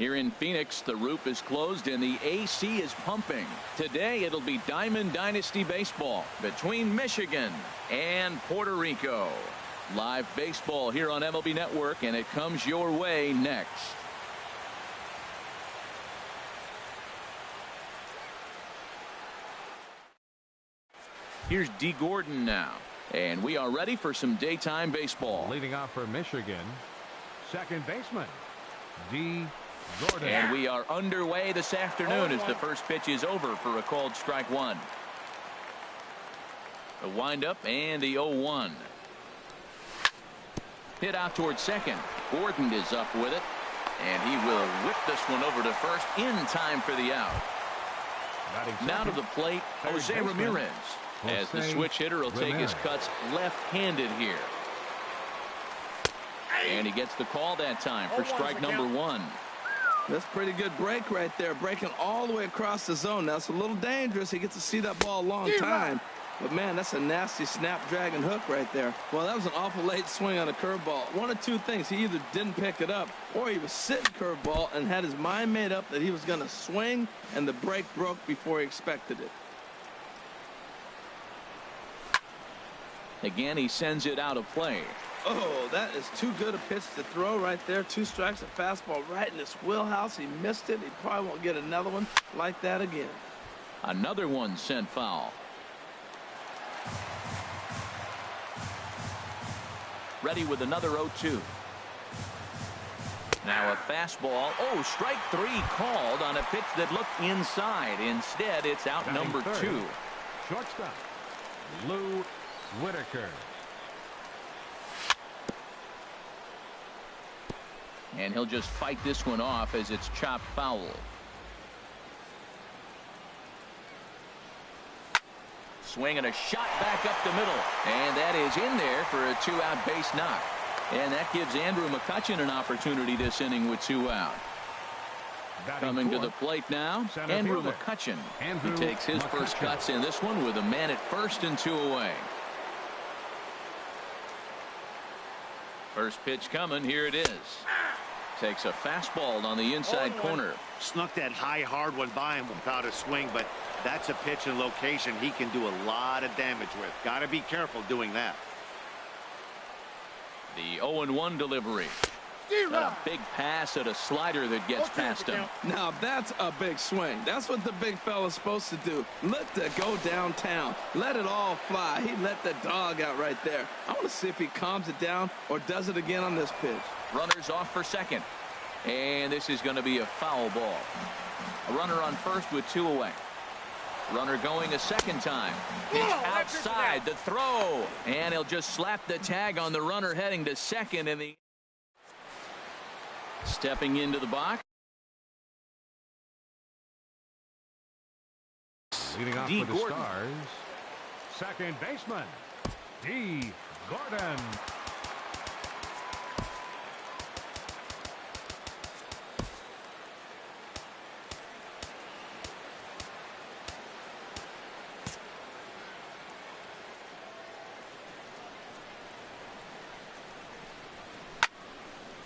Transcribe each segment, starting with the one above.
Here in Phoenix, the roof is closed and the AC is pumping. Today, it'll be Diamond Dynasty baseball between Michigan and Puerto Rico. Live baseball here on MLB Network, and it comes your way next. Here's Dee Gordon now, and we are ready for some daytime baseball. Leading off for Michigan, second baseman, Dee Gordon. And we are underway this afternoon as the first pitch is over for a called strike one. The windup and the 0-1. Hit out towards second. Gordon is up with it, and he will whip this one over to first in time for the out. Now to the plate, Jose Ramirez. As the switch hitter will take his cuts left-handed here. And he gets the call that time for strike number one. That's pretty good break right there, breaking all the way across the zone. Now it's a little dangerous. He gets to see that ball a long time. But, man, that's a nasty snap-dragon hook right there. Well, that was an awful late swing on a curveball. One of two things. He either didn't pick it up or he was sitting curveball and had his mind made up that he was going to swing, and the break broke before he expected it. Again, he sends it out of play. Oh, that is too good a pitch to throw right there. 2 strikes, a fastball right in his wheelhouse. He missed it. He probably won't get another one like that again. Another one sent foul. Ready with another 0-2. Now a fastball. Oh, strike 3 called on a pitch that looked inside. Instead, it's out number 2. Shortstop, Lou Whitaker. And he'll just fight this one off as it's chopped foul. Swing and a shot back up the middle. And that is in there for a 2-out base knock. And that gives Andrew McCutchen an opportunity this inning with 2 out. Coming to the plate now, Andrew McCutchen. He takes his first cuts in this one with a man at first and 2 away. First pitch coming. Here it is. Takes a fastball on the inside corner. Snuck that high, hard one by him without a swing, but that's a pitch and location he can do a lot of damage with. Got to be careful doing that. The 0-1 delivery. Got a big pass at a slider that gets past him. Now that's a big swing. That's what the big fella's supposed to do. Look to go downtown. Let it all fly. He let the dog out right there. I want to see if he calms it down or does it again on this pitch. Runners off for second. And this is going to be a foul ball. A runner on first with 2 away. Runner going a second time. Pitch outside the throw. And he'll just slap the tag on the runner heading to second in the... Stepping into the box. Leading off for the Stars, second baseman, Dee Gordon.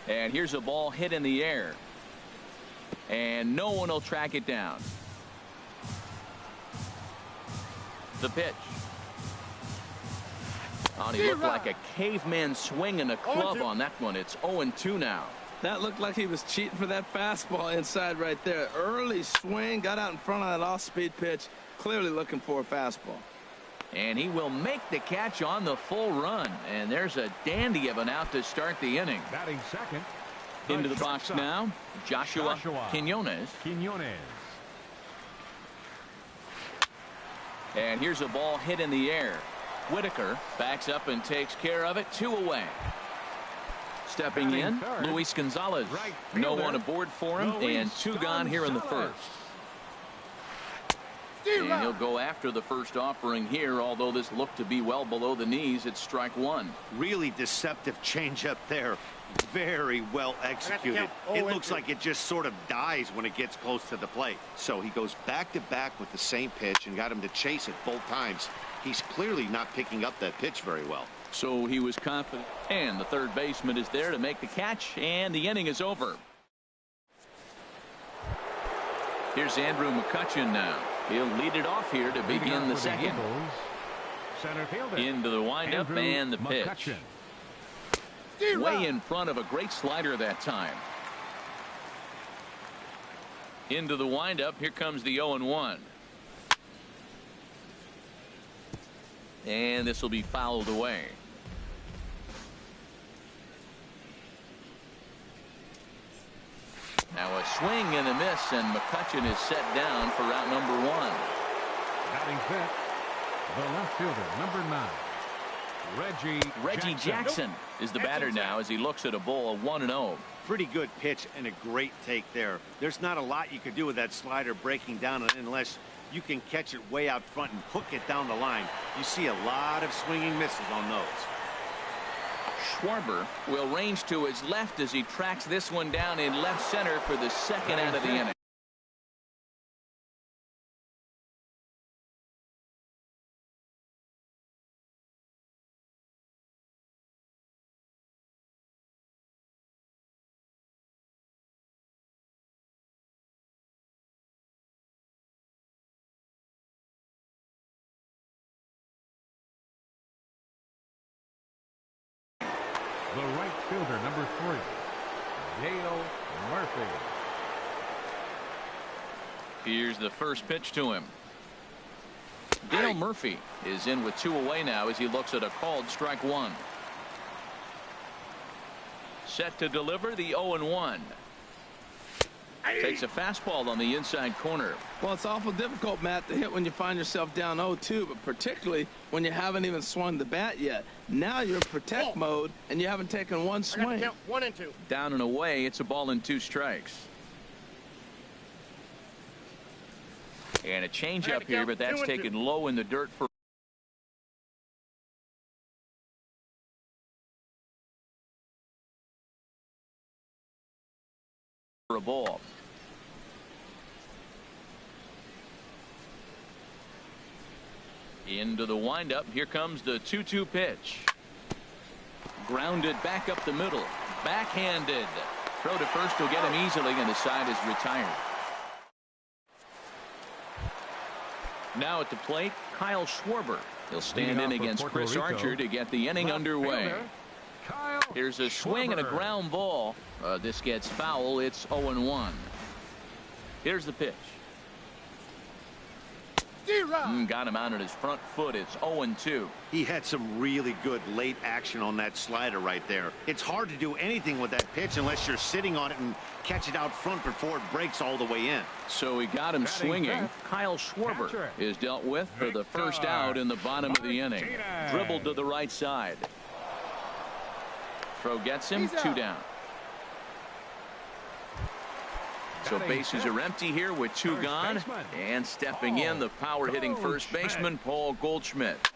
And here's a ball hit in the air. And no one will track it down. The pitch. Oh, he looked like a caveman swinging a club on that one. It's 0-2 now. That looked like he was cheating for that fastball inside right there. Early swing, got out in front of that off-speed pitch. Clearly looking for a fastball. And he will make the catch on the full run. And there's a dandy of an out to start the inning. Batting second. Into the box now, Joshua Quinones. And here's a ball hit in the air. Whitaker backs up and takes care of it. 2 away. Stepping in, Luis Gonzalez. No one aboard for him, and 2 gone here in the first. And he'll go after the first offering here, although this looked to be well below the knees. It's strike 1. Really deceptive changeup there. Very well executed. It looks like it just sort of dies when it gets close to the plate. So he goes back-to-back with the same pitch and got him to chase it both times. He's clearly not picking up that pitch very well. So he was confident. And the third baseman is there to make the catch, and the inning is over. Here's Andrew McCutchen now. He'll lead it off here to begin the second. Center fielder. Into the windup and the pitch. Way in front of a great slider that time. Into the windup. Here comes the 0-1. And this will be fouled away. Now a swing and a miss, and McCutchen is set down for route number 1. Batting fifth, the left fielder, number 9, Reggie Jackson is the batter now as he looks at a ball of 1-0. Pretty good pitch and a great take there. There's not a lot you could do with that slider breaking down unless you can catch it way out front and hook it down the line. You see a lot of swinging misses on those. Schwarber will range to his left as he tracks this one down in left center for the second out of the inning. the right fielder, number 3, Dale Murphy. Here's the first pitch to him. Dale Murphy is in with 2 away now as he looks at a called strike 1. Set to deliver the 0-1. Takes a fastball on the inside corner. Well, it's awful difficult, Matt, to hit when you find yourself down 0-2, but particularly when you haven't even swung the bat yet. Now you're in protect mode, and you haven't taken one swing. 1 and 2. Down and away, it's a ball and 2 strikes. And a changeup here, but that's taken low in the dirt for a ball. Into the windup. Here comes the 2-2 pitch. Grounded back up the middle. Backhanded. Throw to first will get him easily, and the side is retired. Now at the plate, Kyle Schwarber. He'll stand in against Chris Archer to get the inning underway. Here's a swing and a ground ball. This gets foul. It's 0-1. Here's the pitch. Got him out on his front foot. It's 0-2. He had some really good late action on that slider right there. It's hard to do anything with that pitch unless you're sitting on it and catch it out front before it breaks all the way in. So he got him swinging. Kyle Schwarber is dealt with for the first out in the bottom of the inning. Dribbled to the right side. Throw gets him. 2 down. So bases are empty here with 2 gone. And stepping in, the power-hitting first baseman, Paul Goldschmidt.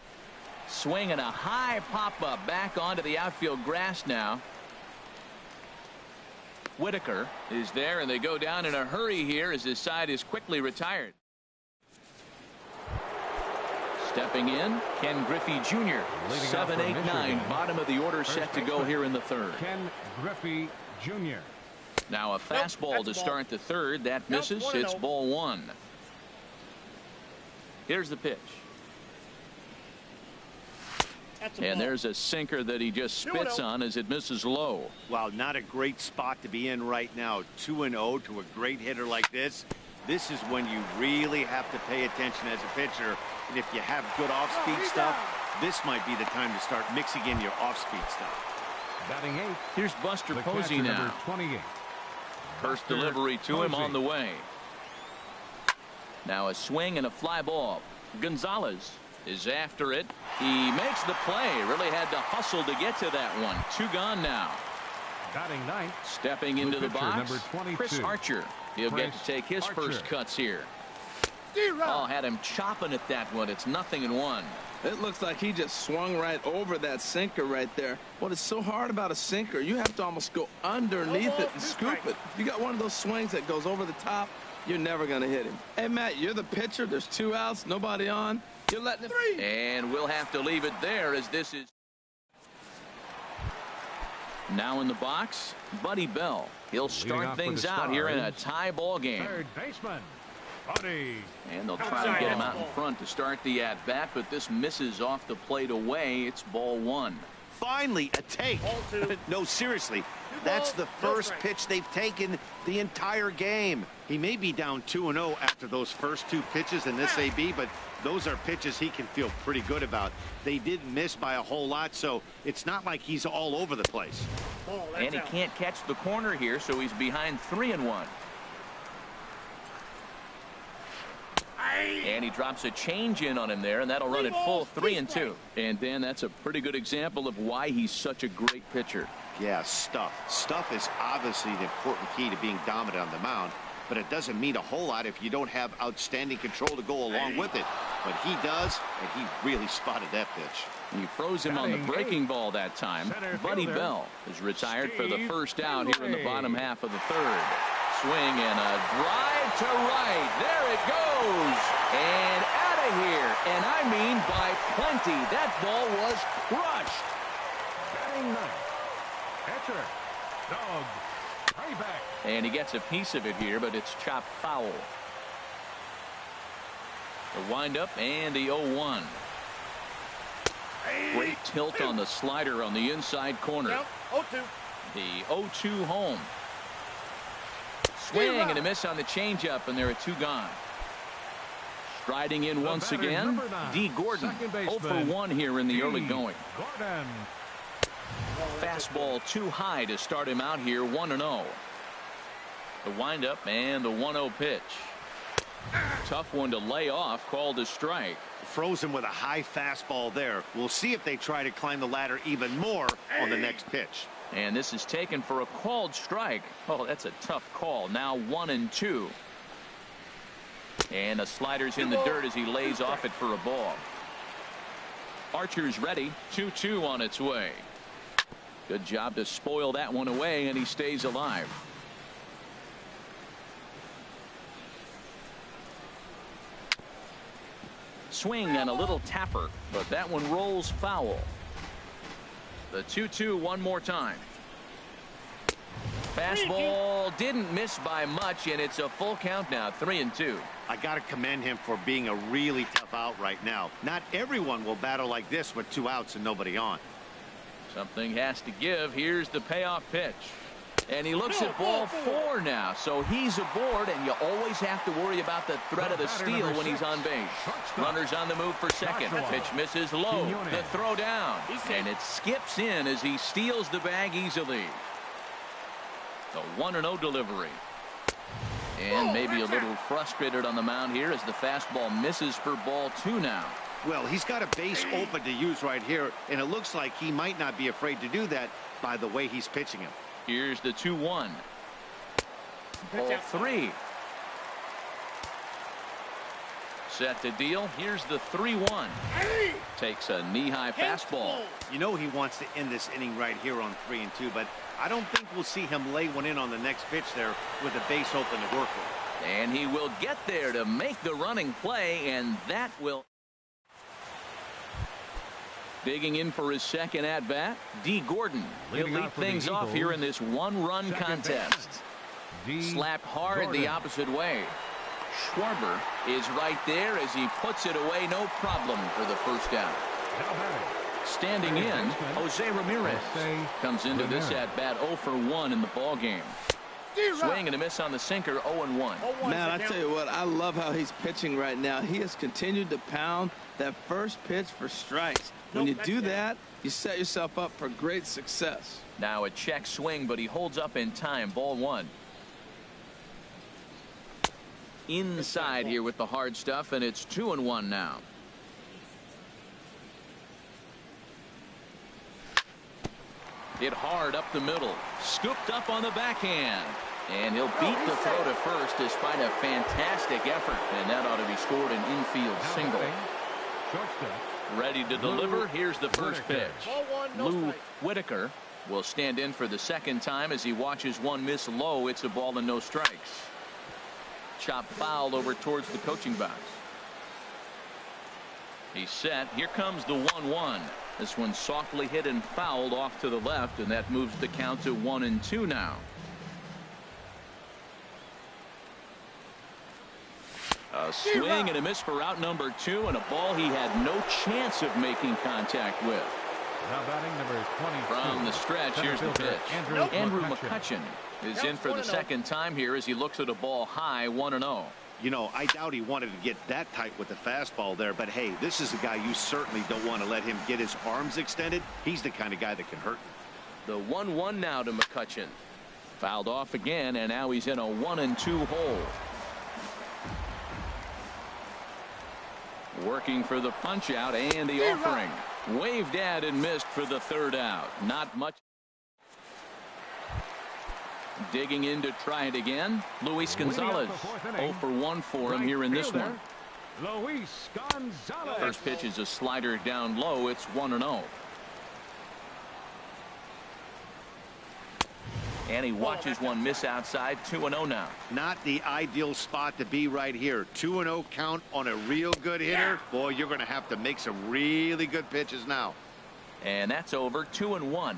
Swinging a high pop-up back onto the outfield grass now. Whitaker is there, and they go down in a hurry here as his side is quickly retired. Stepping in, Ken Griffey Jr. 7, 8, 9. Bottom of the order set to go here in the third. Ken Griffey Jr. Now a fastball to start the third. That misses. It's ball 1. Here's the pitch. And there's a sinker that he just spits on as it misses low. Wow, not a great spot to be in right now. 2-0 to a great hitter like this. This is when you really have to pay attention as a pitcher. And if you have good off-speed stuff, this might be the time to start mixing in your off-speed stuff. Batting 8. Here's Buster Posey now. 28. First delivery to him on the way. Now a swing and a fly ball. Gonzalez is after it. He makes the play. Really had to hustle to get to that one. 2 gone now. Batting 9. Stepping into the box, number 22. Chris Archer. He'll get to take his first cuts here. Oh, had him chopping at that one. It's 0-1. It looks like he just swung right over that sinker right there. What is so hard about a sinker, you have to almost go underneath it and scoop it. If you got one of those swings that goes over the top, you're never going to hit him. Hey, Matt, you're the pitcher. There's 2 outs, nobody on. You're letting it. 3. And we'll have to leave it there as this is. Now in the box, Buddy Bell. He'll start things out here in a tie ball game. Third baseman, Buddy. And they'll try to get him out in front to start the at-bat, but this misses off the plate away. It's ball one. Finally, a take. No, seriously, that's the first pitch they've taken the entire game. He may be down 2-0 after those first two pitches in this AB, but those are pitches he can feel pretty good about. They did miss by a whole lot, so it's not like he's all over the place. And he can't catch the corner here, so he's behind 3-1. And he drops a change in on him there, and that'll run it full 3-2. And Dan, that's a pretty good example of why he's such a great pitcher. Yeah, stuff. Stuff is obviously the important key to being dominant on the mound, but it doesn't mean a whole lot if you don't have outstanding control to go along with it. But he does, and he really spotted that pitch. He froze him on the breaking ball that time. Buddy Bell is retired for the first out here in the bottom half of the third. Swing and a drive to right. There it goes. And out of here. And I mean by plenty. That ball was crushed. Batting ninth, catcher, Doug Drabek. And he gets a piece of it here, but it's chopped foul. The windup and the 0-1. Great tilt on the slider on the inside corner. The 0-2 home. Swing and a miss on the changeup, and there are two gone. Striding in once again, D. Gordon. 0 for 1 here in the early going. Fastball too high to start him out here, 1-0. The windup and the 1-0 pitch. Tough one to lay off, called a strike. Froze him with a high fastball there. We'll see if they try to climb the ladder even more on the next pitch. And this is taken for a called strike. Oh, that's a tough call. Now 1-2. And the slider's in the dirt as he lays off it for a ball. Archer's ready. 2-2 on its way. Good job to spoil that one away, and he stays alive. Swing and a little tapper, but that one rolls foul. The 2-2 one more time. Fastball didn't miss by much, and it's a full count now, 3-2. I got to commend him for being a really tough out right now. Not everyone will battle like this with 2 outs and nobody on. Something has to give. Here's the payoff pitch. And he looks at ball 4 now, so he's aboard, and you always have to worry about the threat of the steal when he's on base. Runners on the move for second. Pitch misses low. The throw down, and it skips in as he steals the bag easily. The 1-0 delivery. And maybe a little frustrated on the mound here as the fastball misses for ball 2 now. Well, he's got a base open to use right here, and it looks like he might not be afraid to do that by the way he's pitching him. Here's the 2-1. Ball 3. Set to deal. Here's the 3-1. Takes a knee-high fastball. You know he wants to end this inning right here on 3-2, but I don't think we'll see him lay one in on the next pitch there with a base open to work with. And he will get there to make the running play, and that will... Digging in for his second at-bat, D. Gordon. He'll lead things off here in this one-run contest. Slapped hard the opposite way. Schwarber is right there as he puts it away, no problem for the first out. Standing in, Jose Ramirez comes into this at-bat 0 for 1 in the ballgame. Swing and a miss on the sinker, 0-1. Man, I tell you what, I love how he's pitching right now. He has continued to pound that first pitch for strikes. When you do that, you set yourself up for great success. Now a check swing, but he holds up in time. Ball 1. Inside here with the hard stuff, and it's 2-1 now. Hit hard up the middle. Scooped up on the backhand. And he'll beat the throw to first despite a fantastic effort. And that ought to be scored an infield single. Ready to deliver. Here's the first pitch. Lou Whitaker will stand in for the second time as he watches one miss low. It's a ball and no strikes. Chop foul over towards the coaching box. He's set. Here comes the 1-1. This one softly hit and fouled off to the left, and that moves the count to 1-2 now. A swing and a miss for out number 2, and a ball he had no chance of making contact with. Now batting number 20. From the stretch, here's the pitch. Andrew McCutchen is in for the second time here as he looks at a ball high, 1-0. You know, I doubt he wanted to get that tight with the fastball there, but hey, this is a guy you certainly don't want to let him get his arms extended. He's the kind of guy that can hurt you. The 1-1 now to McCutchen. Fouled off again, and now he's in a 1-2 hole. Working for the punch out and the offering. Waved at and missed for the third out. Not much. Digging in to try it again. Luis Gonzalez. 0 for 1 for him here in this one. Luis Gonzalez. First pitch is a slider down low. It's 1-0. And he watches one miss outside. 2-0 now. Not the ideal spot to be right here. 2-0 count on a real good hitter. Boy, you're going to have to make some really good pitches now. And that's over. 2-1.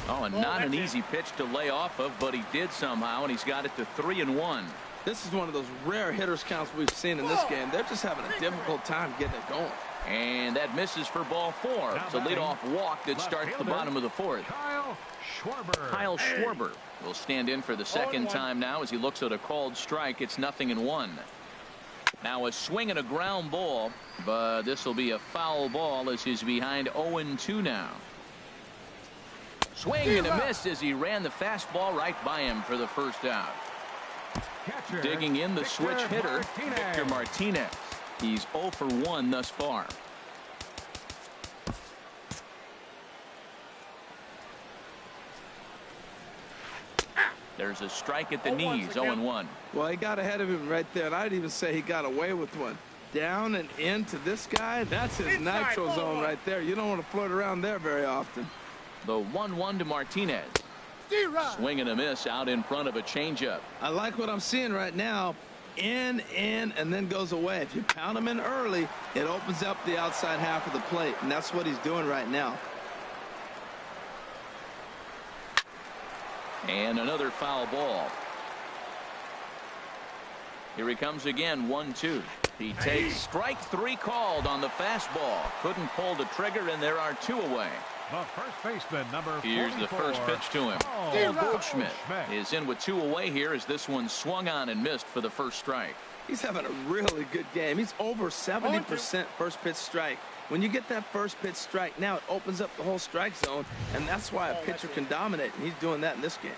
Oh, and not an easy pitch to lay off of, but he did somehow, and he's got it to 3-1. This is one of those rare hitters counts we've seen in this game. They're just having a difficult time getting it going. And that misses for ball 4. It's a leadoff walk that starts the bottom of the 4th. Kyle Schwarber will stand in for the second time now as he looks at a called strike. It's 0-1. Now a swing and a ground ball, but this will be a foul ball as he's behind 0-2 now. Swing and a miss as he ran the fastball right by him for the first out. Digging in the switch hitter, Victor Martinez. He's 0 for 1 thus far. There's a strike at the knees, 0-1. Well, he got ahead of him right there, and I'd even say he got away with one. Down and into this guy, that's his nitro zone right there. You don't want to float around there very often. The 1-1 to Martinez. Swing and a miss out in front of a changeup. I like what I'm seeing right now. In, and then goes away. If you pound him in early, it opens up the outside half of the plate, and that's what he's doing right now. And another foul ball. Here he comes again, 1-2. He takes strike 3 called on the fastball. Couldn't pull the trigger, and there are 2 away. The first baseman, number 44. Here's the first pitch to him. Paul Goldschmidt is in with 2 away here as this one swung on and missed for the first strike. He's having a really good game. He's over 70% first pitch strike. When you get that first pitch strike, now it opens up the whole strike zone, and that's why a pitcher can dominate, and he's doing that in this game.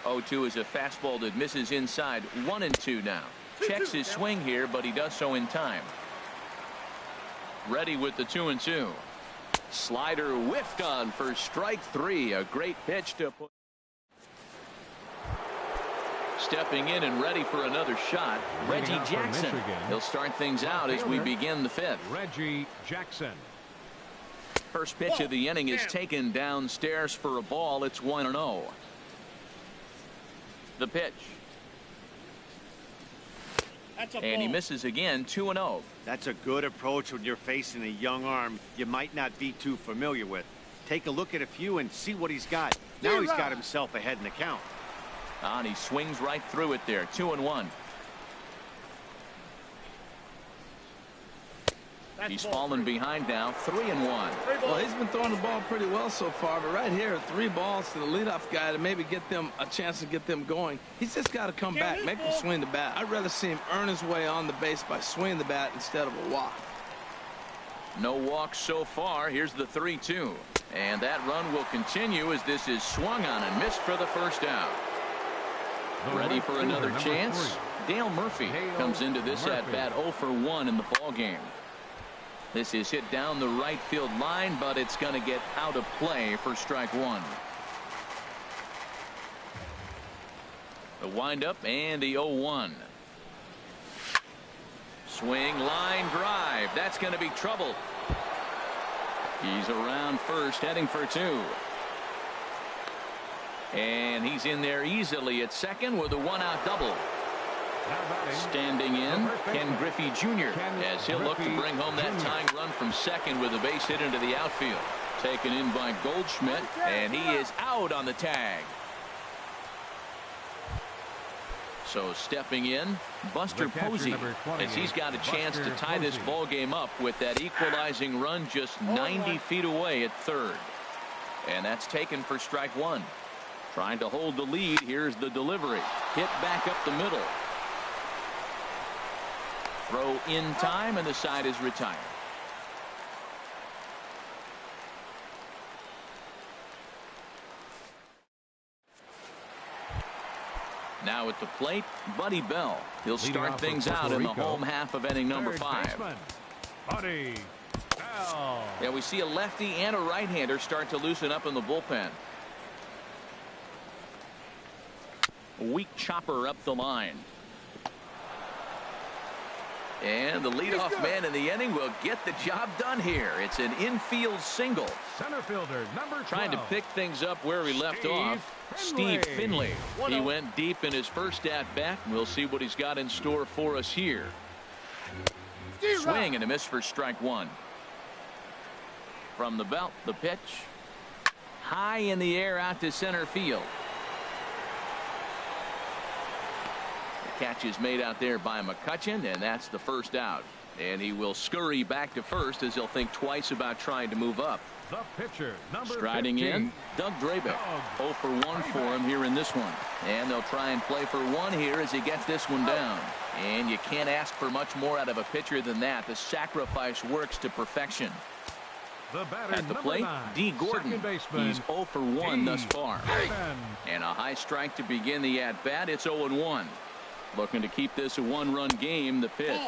0-2 is a fastball that misses inside. 1-2 now. Checks his swing here, but he does so in time. Ready with the 2-2. Slider whiffed on for strike 3. A great pitch to put. Stepping in and ready for another shot, Reggie Jackson. He'll start things out as we begin the 5th. Reggie Jackson. First pitch of the inning is taken downstairs for a ball. It's 1-0. The pitch. And he misses again, 2-0. That's a good approach when you're facing a young arm you might not be too familiar with. Take a look at a few and see what he's got. Now he's got himself ahead in the count. And he swings right through it there, 2-1. He's fallen behind now, 3-1. Well, he's been throwing the ball pretty well so far, but right here, 3 balls to the leadoff guy to maybe get them a chance to get them going. He's just got to come back, make him swing the bat. I'd rather see him earn his way on the base by swinging the bat instead of a walk. No walks so far. Here's the 3-2. And that run will continue as this is swung on and missed for the first out. Ready for another chance? Dale Murphy comes into this at-bat 0 for 1 in the ball game. This is hit down the right field line, but it's going to get out of play for strike 1. The windup and the 0-1. Swing, line drive. That's going to be trouble. He's around first, heading for 2. And he's in there easily at second with a 1-out double. Standing in, Ken Griffey Jr. as he'll look to bring home that tying run from second with a base hit into the outfield. Taken in by Goldschmidt, and he is out on the tag. So stepping in, Buster Posey, as he's got a chance to tie this ball game up with that equalizing run just 90 feet away at third. And that's taken for strike one. Trying to hold the lead. Here's the delivery. Hit back up the middle. Throw in time, and the side is retired. Now at the plate, Buddy Bell. He'll start things out in the home half of inning number 5. Buddy Bell. Yeah, we see a lefty and a right-hander start to loosen up in the bullpen. A weak chopper up the line. And the leadoff man in the inning will get the job done here. It's an infield single. Center fielder number 12. Trying to pick things up where he left off. Steve Finley. He went deep in his first at-bat. We'll see what he's got in store for us here. Swing and a miss for strike one. From the belt, the pitch. High in the air out to center field. The catch is made out there by McCutchen, and that's the first out. And he will scurry back to first as he'll think twice about trying to move up. The pitcher, number Striding 15. in, Doug Drabek. 0 for 1 for him here in this one. And they'll try and play for one here as he gets this one down. And you can't ask for much more out of a pitcher than that. The sacrifice works to perfection. The batter, at the plate, 9, D. Gordon. He's 0 for 1 thus far. And a high strike to begin the at-bat. It's 0-1. Looking to keep this a one-run game. The pitch.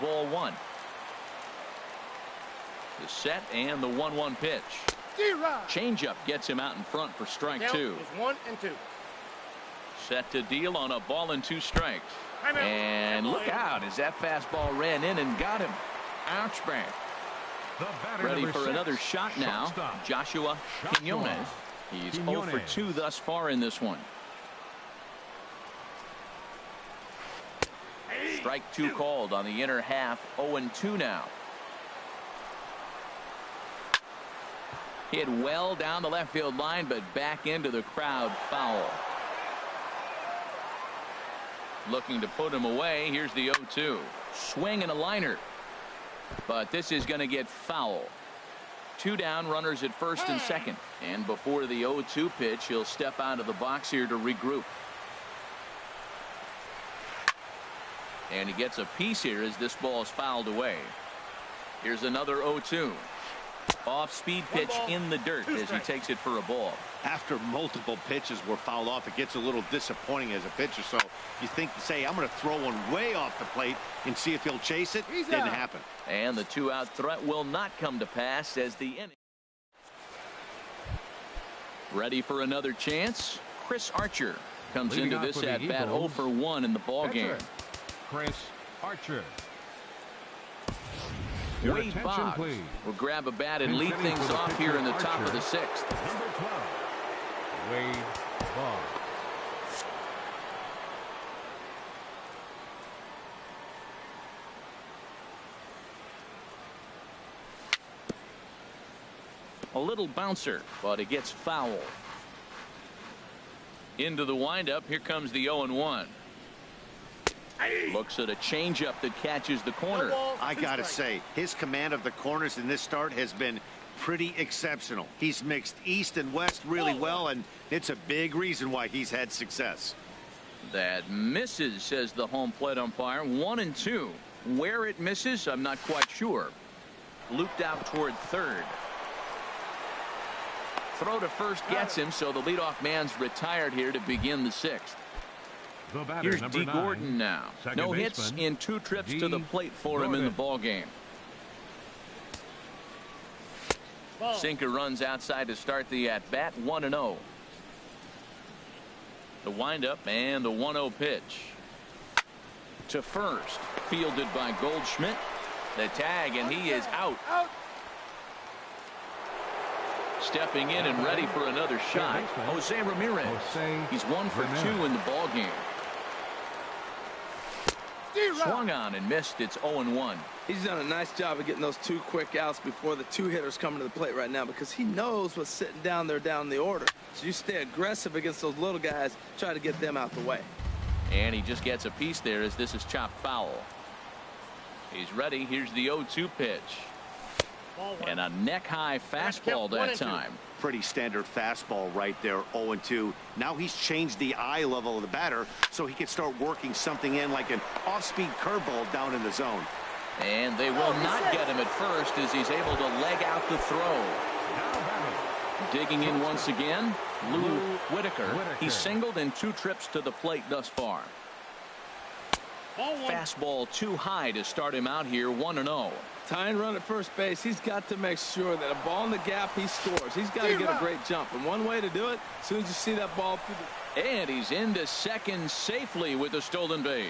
Ball 1. The set and the 1-1 pitch. Changeup gets him out in front for strike 2. 1 and 2. Set to deal on a ball and 2 strikes. And look out as that fastball ran in and got him. Ouch bang. Ready for another shot now. Joshua Quinones. He's 0 for 2 thus far in this one. Strike 2 called on the inner half. 0-2 now. Hit well down the left field line, but back into the crowd. Foul. Looking to put him away. Here's the 0-2. Swing and a liner. But this is going to get foul. 2 down, runners at first and second. And before the 0-2 pitch, he'll step out of the box here to regroup. And he gets a piece here as this ball is fouled away. Here's another 0-2. Off-speed pitch in the dirt as he takes it for a ball. After multiple pitches were fouled off, it gets a little disappointing as a pitcher. So you think, say, I'm going to throw one way off the plate and see if he'll chase it. Didn't happen. And the 2-out threat will not come to pass as the inning. Ready for another chance. Chris Archer comes into this at bat 0 for 1 in the ball game. Chris Archer. Wade Boggs will grab a bat and lead things off here in the top of the 6th. Number 12, Wade Boggs. A little bouncer, but it gets foul. Into the windup. Here comes the 0-1. Looks at a changeup that catches the corner. I gotta say, his command of the corners in this start has been pretty exceptional. He's mixed east and west really well, and it's a big reason why he's had success. That misses, says the home plate umpire. 1-2. Where it misses, I'm not quite sure. Looped out toward third. Throw to first gets him, so the leadoff man's retired here to begin the 6th. Here's D. Gordon now. No hits in 2 trips to the plate for him in the ball game. Sinker runs outside to start the at bat. 1-0. The windup and the 1-0 pitch to first, fielded by Goldschmidt. The tag, and he is out. Stepping in and ready for another shot, Jose Ramirez. He's 1 for 2 in the ball game. Swung on and missed. It's 0-1. He's done a nice job of getting those 2 quick outs before the 2 hitters come to the plate right now, because he knows what's sitting down there down the order. So you stay aggressive against those little guys, try to get them out the way. And he just gets a piece there as this is chopped foul. He's ready. Here's the 0-2 pitch. And a neck-high fastball that time. Pretty standard fastball right there, 0-2. Now he's changed the eye level of the batter so he can start working something in like an off-speed curveball down in the zone. And they will not get him at first as he's able to leg out the throw. Digging in once again, Lou Whitaker. He's singled in 2 trips to the plate thus far. Fastball too high to start him out here, 1-0. Tying run at first base, he's got to make sure that a ball in the gap, he scores. He's got to get a great jump. And one way to do it, as soon as you see that ball through the... And he's into second safely with a stolen base.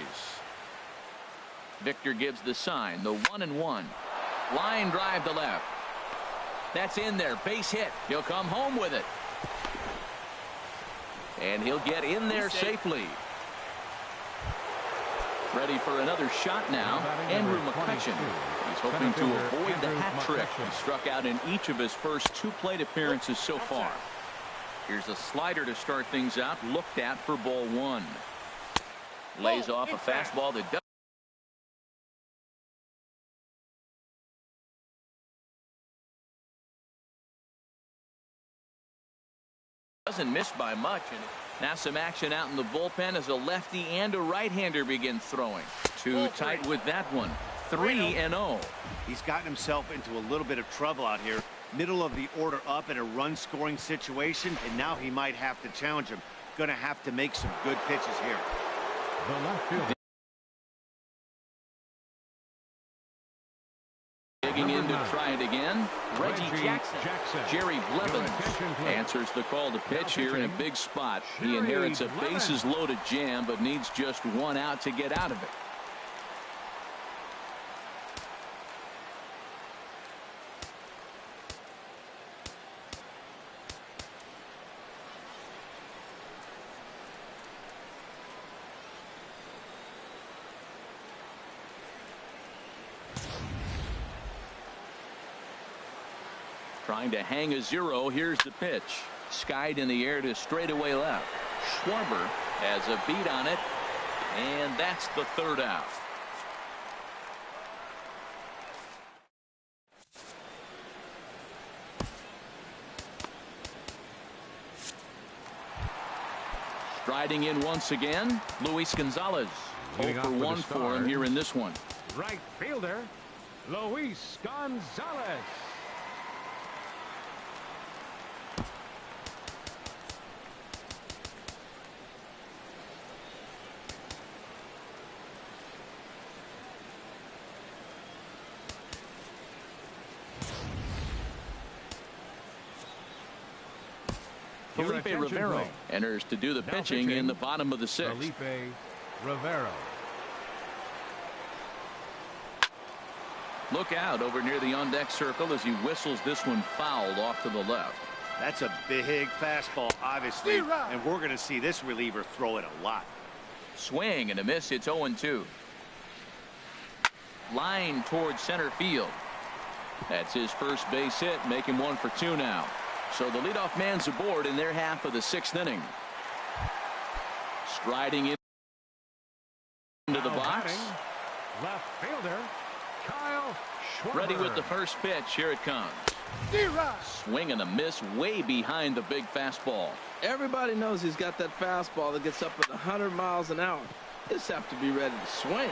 Victor gives the sign, the 1-1. Line drive to left. That's in there, base hit. He'll come home with it. And he'll get in there safely. Ready for another shot now, Andrew McCutchen. He's hoping to avoid the hat trick. He struck out in each of his first 2 plate appearances so far. Here's a slider to start things out, looked at for ball 1. Lays off a fastball that doesn't miss by much. And now some action out in the bullpen as a lefty and a right-hander begin throwing. Too tight with that one. 3-0. He's gotten himself into a little bit of trouble out here. Middle of the order up in a run-scoring situation, and now he might have to challenge him. Going to have to make some good pitches here. The left fielder. Digging in to try it again. Reggie Jackson. Jerry Blevins answers the call to pitch here in a big spot. He inherits a bases loaded jam, but needs just 1 out to get out of it. Trying to hang a 0. Here's the pitch. Skied in the air to straightaway left. Schwarber has a beat on it. And that's the 3rd out. Striding in once again, Luis Gonzalez. 0 for 1 for him here in this one. Right fielder, Luis Gonzalez. Felipe Rivero enters to do the pitching in the bottom of the 6th. Felipe Rivero. Look out over near the on-deck circle as he whistles this one fouled off to the left. That's a big fastball, obviously, and we're going to see this reliever throw it a lot. Swing and a miss. It's 0-2. Line towards center field. That's his first base hit, making 1 for 2 now. So the leadoff man's aboard in their half of the 6th inning. Striding into the box. Left fielder, Kyle Schwarber. Ready with the first pitch. Here it comes. Swing and a miss way behind the big fastball. Everybody knows he's got that fastball that gets up at 100 miles an hour. He just have to be ready to swing.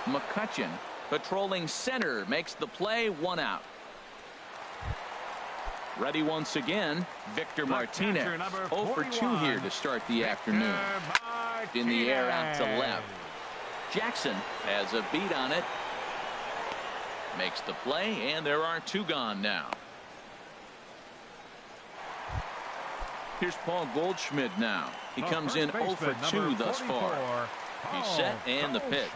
McCutchen patrolling center makes the play. 1 out. Ready once again, Victor Martinez. 0 for 2 here to start the afternoon. In the air out to left. Jackson has a beat on it. Makes the play, and there are 2 gone now. Here's Paul Goldschmidt now. He comes in 0 for 2 thus far. He's set, and the pitch.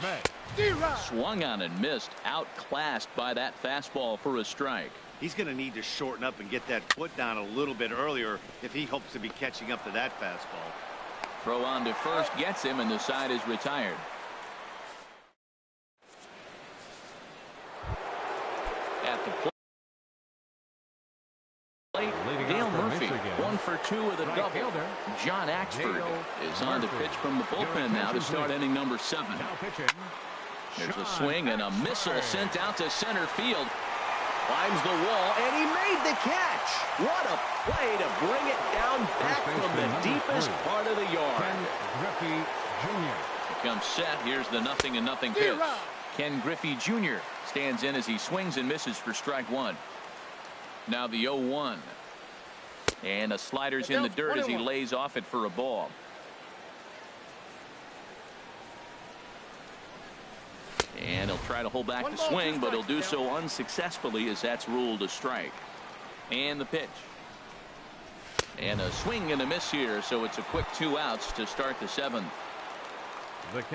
Swung on and missed. Outclassed by that fastball for a strike. He's going to need to shorten up and get that foot down a little bit earlier if he hopes to be catching up to that fastball. Throw on to first gets him, and the side is retired. At the plate, Dale Murphy. 1 for 2 with a double. Fielder. John Axford is on the pitch from the bullpen now to start inning number 7. Now pitching. There's a swing and a missile sent out to center field. Climbs the wall, and he made the catch. What a play to bring it down back from the deepest part of the yard. Ken Griffey Jr. Becomes set. Here's the 0-0 pitch. Ken Griffey Jr. stands in as he swings and misses for strike 1. Now the 0-1. And the slider's in the dirt as he lays off it for a ball. And he'll try to hold back the swing, but he'll do so unsuccessfully as that's ruled a strike. And the pitch. And a swing and a miss here, so it's a quick 2 outs to start the 7th.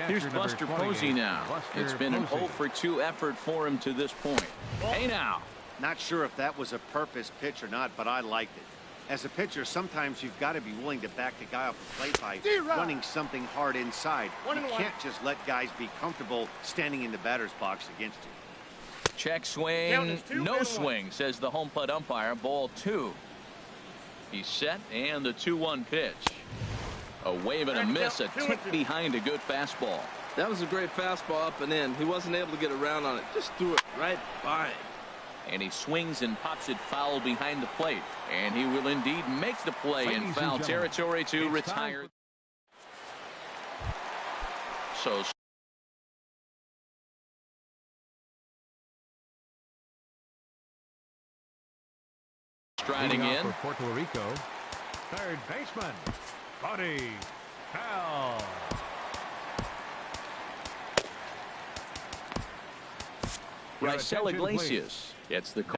Here's Buster Posey now. It's been an 0 for 2 effort for him to this point. Hey now. Not sure if that was a purpose pitch or not, but I liked it. As a pitcher, sometimes you've got to be willing to back the guy off the plate by running something hard inside. You can't just let guys be comfortable standing in the batter's box against you. Check swing, no swing, says the home plate umpire. Ball 2. He's set, and the 2-1 pitch. A wave and a miss, a tick behind a good fastball. That was a great fastball up and in. He wasn't able to get around on it. Just threw it right by. And he swings and pops it foul behind the plate. And he will indeed make the play in foul territory to retire. So striding in. For Puerto Rico, third baseman, Buddy Powell. Raisel Iglesias gets the call.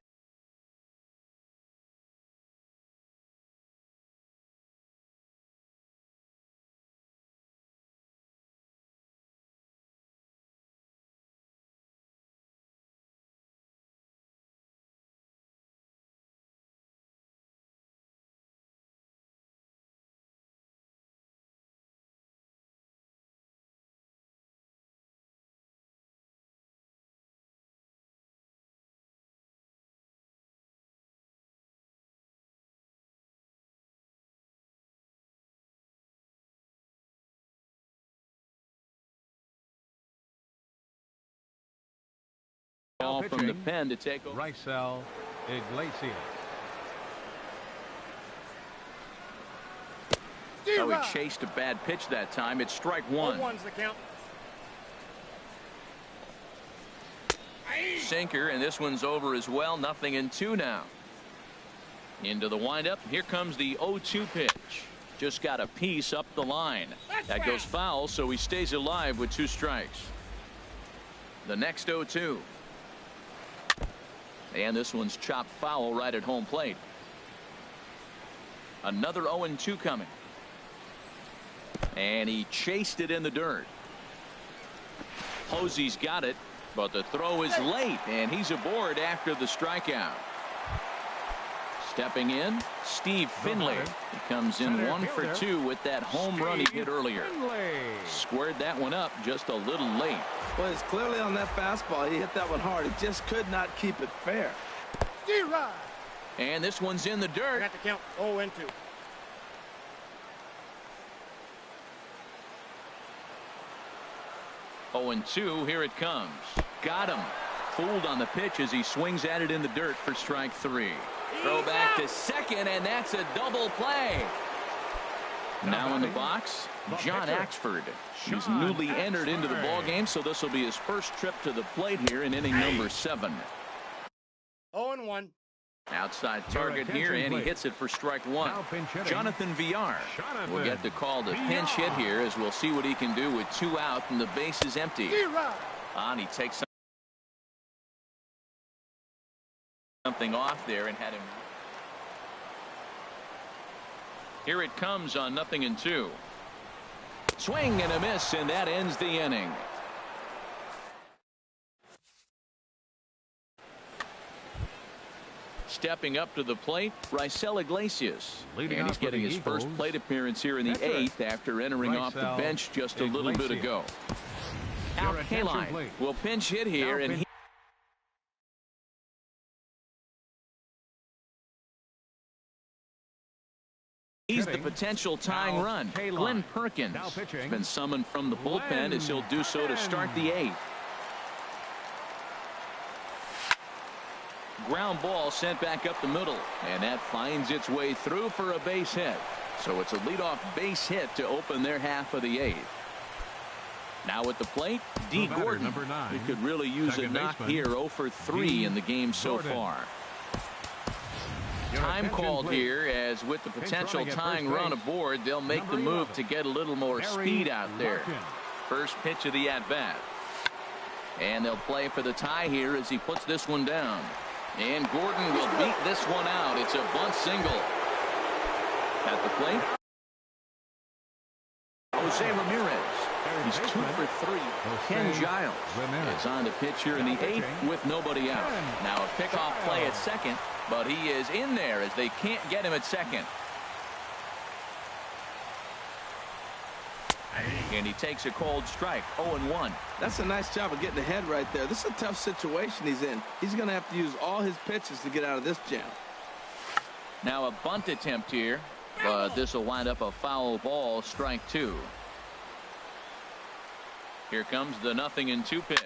Ball from the pen to take over. Raisel Iglesias. Oh, he chased a bad pitch that time. It's strike 1. 0-1's the count. Sinker, and this one's over as well. 0-2 now. Into the windup. Here comes the 0-2 pitch. Just got a piece up the line. That goes foul, so he stays alive with 2 strikes. The next 0-2. And this one's chopped foul right at home plate. Another 0-2 coming. And he chased it in the dirt. Posey's got it, but the throw is late, and he's aboard after the strikeout. Stepping in, Steve Finley. He comes in 1 for 2 with that home run he hit earlier. Squared that one up just a little late. Well, it's clearly on that fastball. He hit that one hard. He just could not keep it fair. And this one's in the dirt. Got the count. 0-2. Oh, and 2. Here it comes. Got him. Fooled on the pitch as he swings at it in the dirt for strike 3. Throw back to second, and that's a double play. Now in the box, John Axford. He's newly entered into the ball game, so this will be his first trip to the plate here in inning number 7. 0-1. Outside target here, and he hits it for strike 1. Jonathan Villar will get the call to pinch hit here, as we'll see what he can do with 2 out and the base is empty. And he takes something off there and had him. Here it comes on 0-2. Swing and a miss, and that ends the inning. Stepping up to the plate, Raisel Iglesias. And he's getting his first plate appearance here in the 8th after entering off the bench just a little bit ago. Al Kaline will pinch hit here, and he with the potential tying run. Glenn Perkins has been summoned from the bullpen as he'll do so to start the 8th. Ground ball sent back up the middle, and that finds its way through for a base hit. So it's a leadoff base hit to open their half of the 8th. Now at the plate, D. Gordon. Number 9, he could really use a knock here. 0 for 3 in the game so far. Time called here, as with the potential tying run aboard, they'll make the move to get a little more speed out there. First pitch of the at-bat. And they'll play for the tie here as he puts this one down. And Gordon will beat this one out. It's a bunt single. At the plate, Jose Ramirez. He's 2 for 3. Ken Giles is on the pitch here in the 8th with nobody out. Now a pickoff play at second, but he is in there as they can't get him at second. And he takes a cold strike. 0-1. That's a nice job of getting ahead right there. This is a tough situation he's in. He's going to have to use all his pitches to get out of this jam. Now a bunt attempt here, but this will wind up a foul ball. Strike 2. Here comes the 0-2 pitch.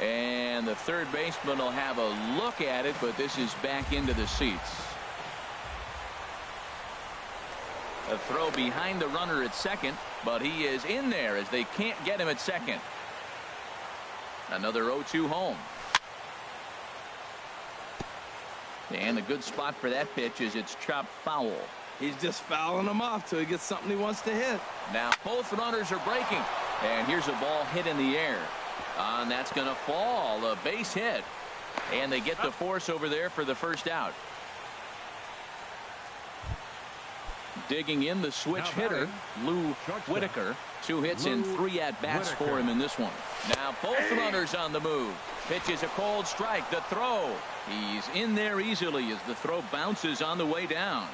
And the third baseman will have a look at it, but this is back into the seats. A throw behind the runner at second, but he is in there as they can't get him at second. Another 0-2 home. And a good spot for that pitch is it's chopped foul. He's just fouling him off till he gets something he wants to hit. Now both runners are breaking. And here's a ball hit in the air. And that's going to fall. A base hit. And they get the force over there for the first out. Digging in the switch hitter, Lou Whitaker. 2 hits and 3 at-bats for him in this one. Now both runners on the move. Pitches a cold strike. The throw. He's in there easily as the throw bounces on the way down.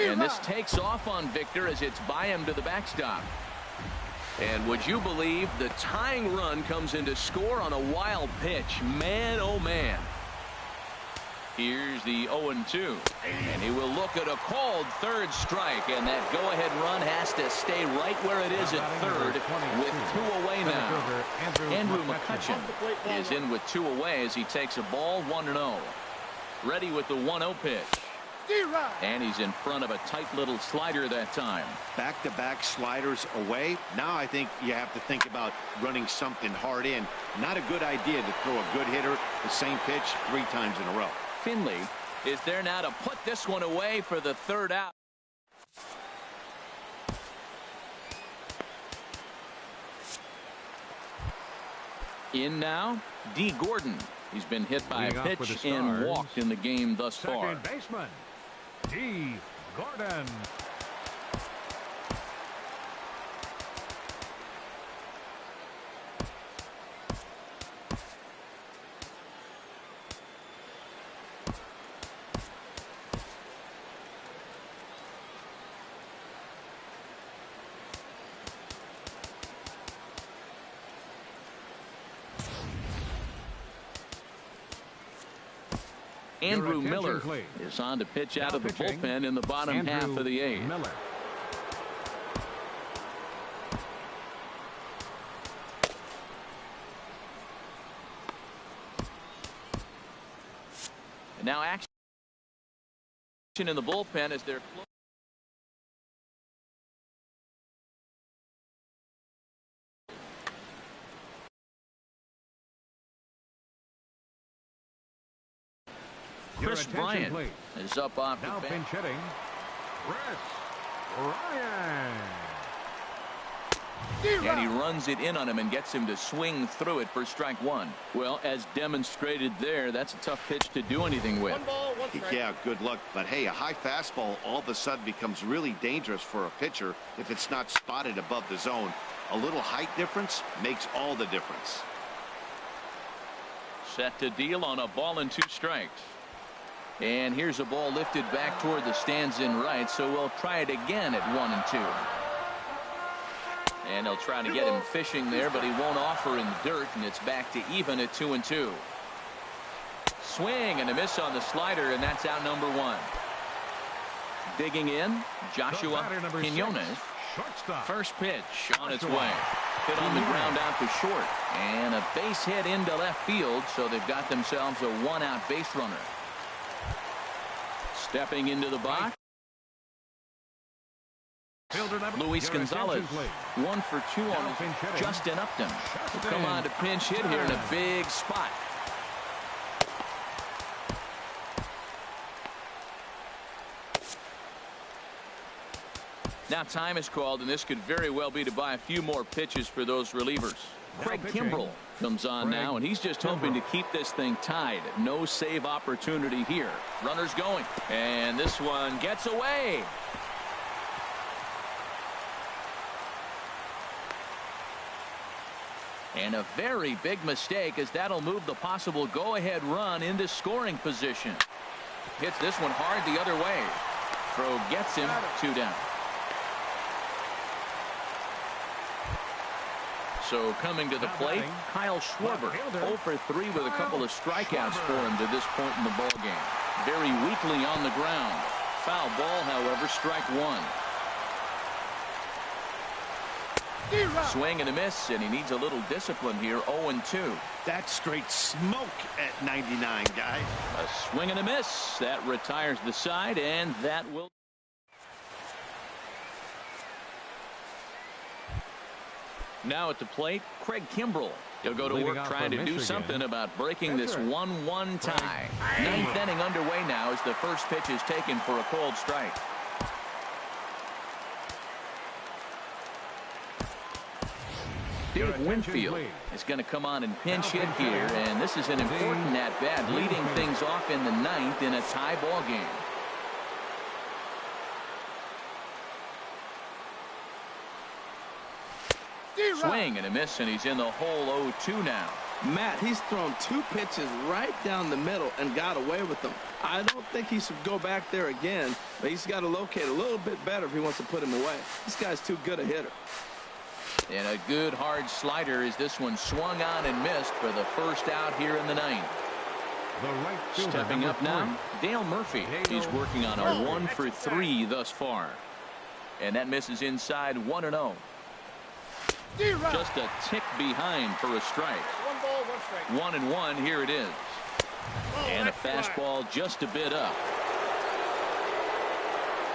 And this takes off on Victor as it's by him to the backstop. And would you believe the tying run comes in to score on a wild pitch? Man, oh man. Here's the 0-2. And he will look at a called third strike. And that go-ahead run has to stay right where it is at third with 2 away now. Andrew McCutchen is in with 2 away as he takes a ball 1-0. Ready with the 1-0 pitch. And he's in front of a tight little slider that time. Back-to-back sliders away. Now I think you have to think about running something hard in. Not a good idea to throw a good hitter the same pitch 3 times in a row. Finley is there now to put this one away for the third out. In now, D. Gordon. He's been hit by a pitch and walked in the game thus far. Second baseman, D. Gordon. Andrew Miller is on to pitch out of the bullpen in the bottom half of the 8th. Miller. And now action in the bullpen as they're close. Chris Bryant is up off the bench. Now pinch hitting, Chris Bryant. And he runs it in on him and gets him to swing through it for strike 1. Well, as demonstrated there, that's a tough pitch to do anything with. 1 ball, 1 strike. Yeah, good luck. But hey, a high fastball all of a sudden becomes really dangerous for a pitcher if it's not spotted above the zone. A little height difference makes all the difference. Set to deal on a ball and 2 strikes. And here's a ball lifted back toward the stands in right, so we'll try it again at 1-2. And they'll try to get him fishing there, but he won't offer in the dirt, and it's back to even at 2-2. Swing and a miss on the slider, and that's out number 1. Digging in, Joshua Quinones. Shortstop. First pitch on its way. Hit on the ground out to short. And a base hit into left field, so they've got themselves a 1-out base runner. Stepping into the box, Luis Gonzalez. 1 for 2 on Justin Upton. Will come on to pinch hit here in a big spot. Now time is called, and this could very well be to buy a few more pitches for those relievers. Craig Kimbrell comes on now, and he's just hoping to keep this thing tied. No save opportunity here. Runners going, and this one gets away. And a very big mistake, as that'll move the possible go-ahead run into scoring position. Hits this one hard the other way. Throw gets him 2 down. So coming to the plate, Kyle Schwarber, 0 for 3 with a couple of strikeouts for him to this point in the ballgame. Very weakly on the ground. Foul ball, however, strike 1. Swing and a miss, and he needs a little discipline here. 0-2. That's straight smoke at 99, guys. A swing and a miss. That retires the side, and that will. Now at the plate, Craig Kimbrell. He'll go to work trying to do something about breaking this 1-1 tie. 9th inning underway now as the first pitch is taken for a called strike. Dave Winfield is going to come on and pinch hit here, and this is an important at-bat, leading things off in the 9th in a tie ball game. Swing and a miss, and he's in the hole. 0-2 now. Matt, he's thrown 2 pitches right down the middle and got away with them. I don't think he should go back there again, but he's got to locate a little bit better if he wants to put him away. This guy's too good a hitter. And a good hard slider as this one swung on and missed for the first out here in the 9th. Stepping up now, Dale Murphy. He's working on a 1 for 3 thus far. And that misses inside 1-0. Just a tick behind for a strike. 1-1. Here it is. And a fastball just a bit up.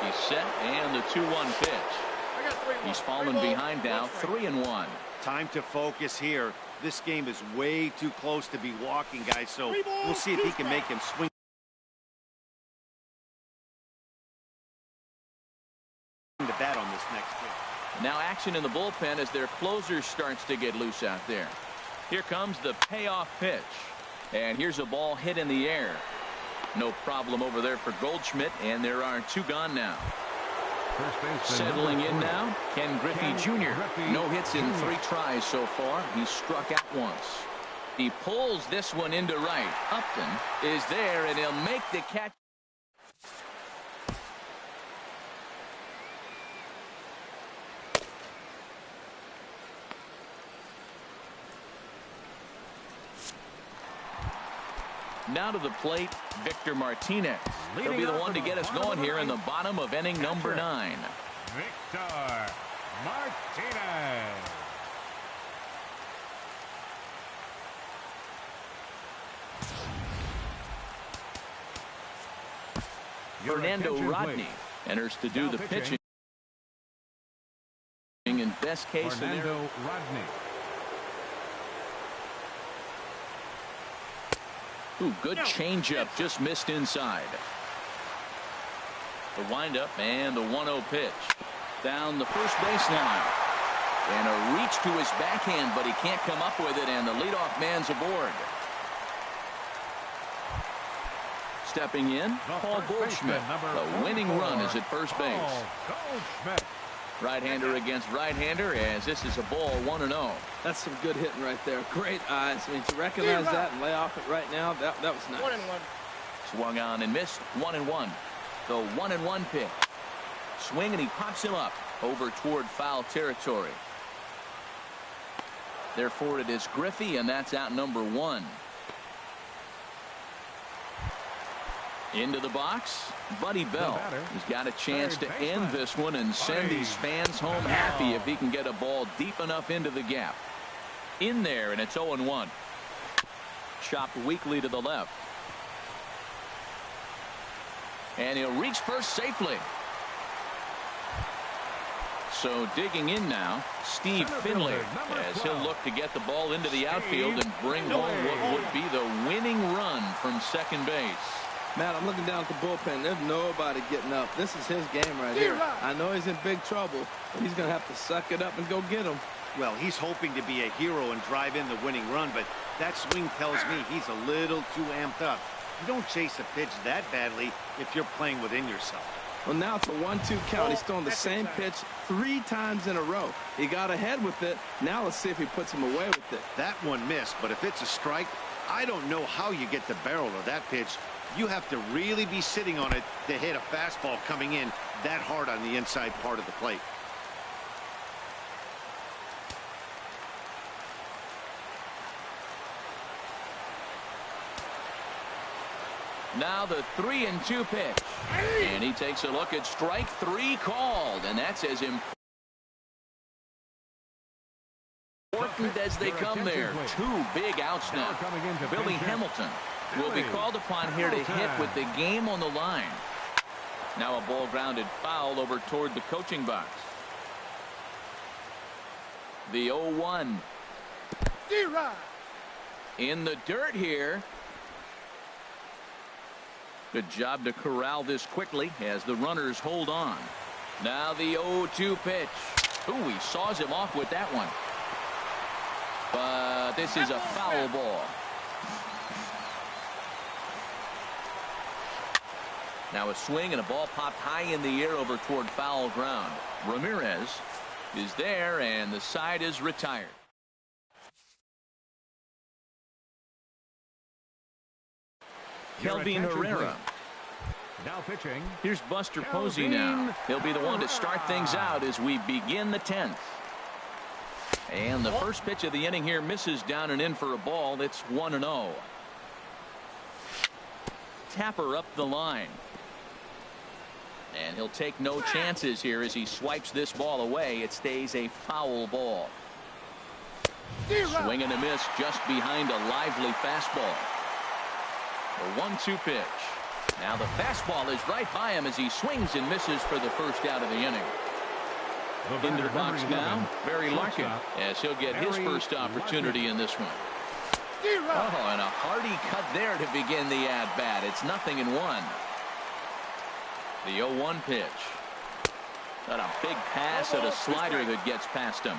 He's set, and the 2-1 pitch. He's fallen behind now, 3-1. Time to focus here. This game is way too close to be walking, guys, so we'll see if he can make him swing the bat on this next pitch. Now action in the bullpen as their closer starts to get loose out there. Here comes the payoff pitch. And here's a ball hit in the air. No problem over there for Goldschmidt, and there are 2 gone now. Settling in now, Ken Griffey Jr. No hits in 3 tries so far. He's struck out once. He pulls this one into right. Upton is there, and he'll make the catch. Now to the plate, Victor Martinez. He'll be the one to get us going here in the bottom of inning number 9. Victor Martinez. Fernando Rodney enters to do the pitching. In best case scenario. Fernando Rodney. Ooh, good changeup, just missed inside. The windup and the 1-0 pitch. Down the first base line. And a reach to his backhand, but he can't come up with it, and the leadoff man's aboard. Stepping in, Paul Goldschmidt. The winning run is at first base. Goldschmidt. Right-hander against right-hander, as this is a ball 1-0. That's some good hitting right there. Great eyes. I mean, to recognize that and lay off it right now, that was nice. 1-1. Swung on and missed. 1-1. The 1-1 pitch. Swing, and he pops him up over toward foul territory. Therefore, it is Griffey, and that's out number 1. Into the box, Buddy Bell has got a chance to end this one and send these fans home happy if he can get a ball deep enough into the gap. In there, and it's 0-1. Chopped weakly to the left. And he'll reach first safely. So digging in now, Steve Finley, as he'll look to get the ball into the outfield and bring home what would be the winning run from second base. Matt, I'm looking down at the bullpen. There's nobody getting up. This is his game right here. I know he's in big trouble, but he's going to have to suck it up and go get him. Well, he's hoping to be a hero and drive in the winning run, but that swing tells me he's a little too amped up. You don't chase a pitch that badly if you're playing within yourself. Well, now it's a 1-2 count. He's throwing the same pitch 3 times in a row. He got ahead with it. Now let's see if he puts him away with it. That one missed, but if it's a strike, I don't know how you get the barrel of that pitch. You have to really be sitting on it to hit a fastball coming in that hard on the inside part of the plate. Now the 3-2 pitch. And he takes a look at strike 3 called. And that's as important as they come there. 2 big outs now. Billy Hamilton will be called upon here to hit with the game on the line. Now a ball grounded foul over toward the coaching box. The 0-1. In the dirt here. Good job to corral this quickly as the runners hold on. Now the 0-2 pitch. Ooh, he saws him off with that one. But this is a foul ball. Now a swing and a ball popped high in the air over toward foul ground. Ramirez is there and the side is retired. Kelvin Herrera. Now pitching. Here's Buster Posey now. He'll be the one to start things out as we begin the 10th. And the first pitch of the inning here misses down and in for a ball. It's 1-0. Tapper up the line. And he'll take no chances here as he swipes this ball away. It stays a foul ball. Swing and a miss just behind a lively fastball. A 1-2 pitch. Now the fastball is right by him as he swings and misses for the first out of the inning. Into the box now, Barry Larkin, as he'll get his first opportunity in this one. Oh, and a hearty cut there to begin the at-bat. It's 0-1. The 0-1 pitch. Got a big pass at a slider that gets past him.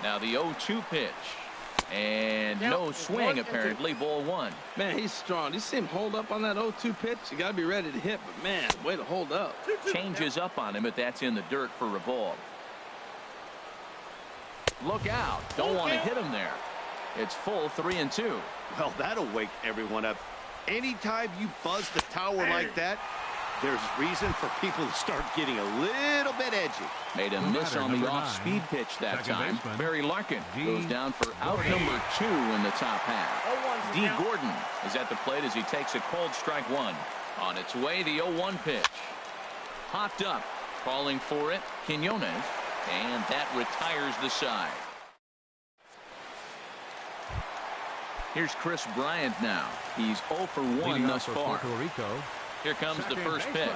Now the 0-2 pitch. And no swing, apparently. Ball 1. Man, he's strong. You see him hold up on that 0-2 pitch? You got to be ready to hit, but man, way to hold up. Changes up on him, but that's in the dirt for a ball. Look out. Don't want to hit him there. It's full 3-2. Well, that'll wake everyone up. Anytime you buzz the tower like that, there's reason for people to start getting a little bit edgy. Made a miss on the off-speed pitch that time. Barry Larkin goes down for out number 2 in the top half. D. Gordon is at the plate as he takes a cold strike 1. On its way, the 0-1 pitch. Popped up, calling for it, Quinones, and that retires the side. Here's Chris Bryant now. He's 0 for 1 thus far. Here comes the first pitch.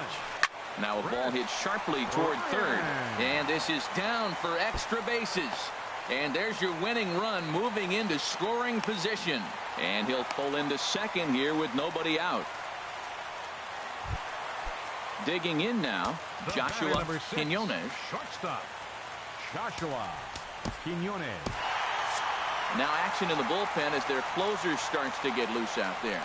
Now a ball hit sharply toward third. And this is down for extra bases. And there's your winning run moving into scoring position. And he'll pull into second here with nobody out. Digging in now, Joshua Quinones. Shortstop, Joshua Quinones. Now action in the bullpen as their closer starts to get loose out there.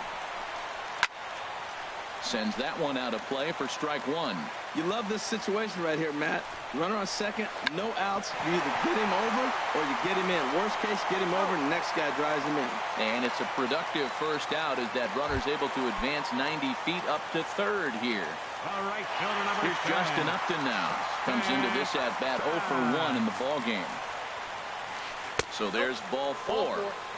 Sends that one out of play for strike 1. You love this situation right here, Matt. Runner on second, no outs. You either get him over or you get him in. Worst case, get him over and the next guy drives him in. And it's a productive first out as that runner's able to advance 90 feet up to third here. All right, fielder number 10. Here's Justin Upton now. Comes into this at bat 0 for 1 in the ball game. So there's ball 4.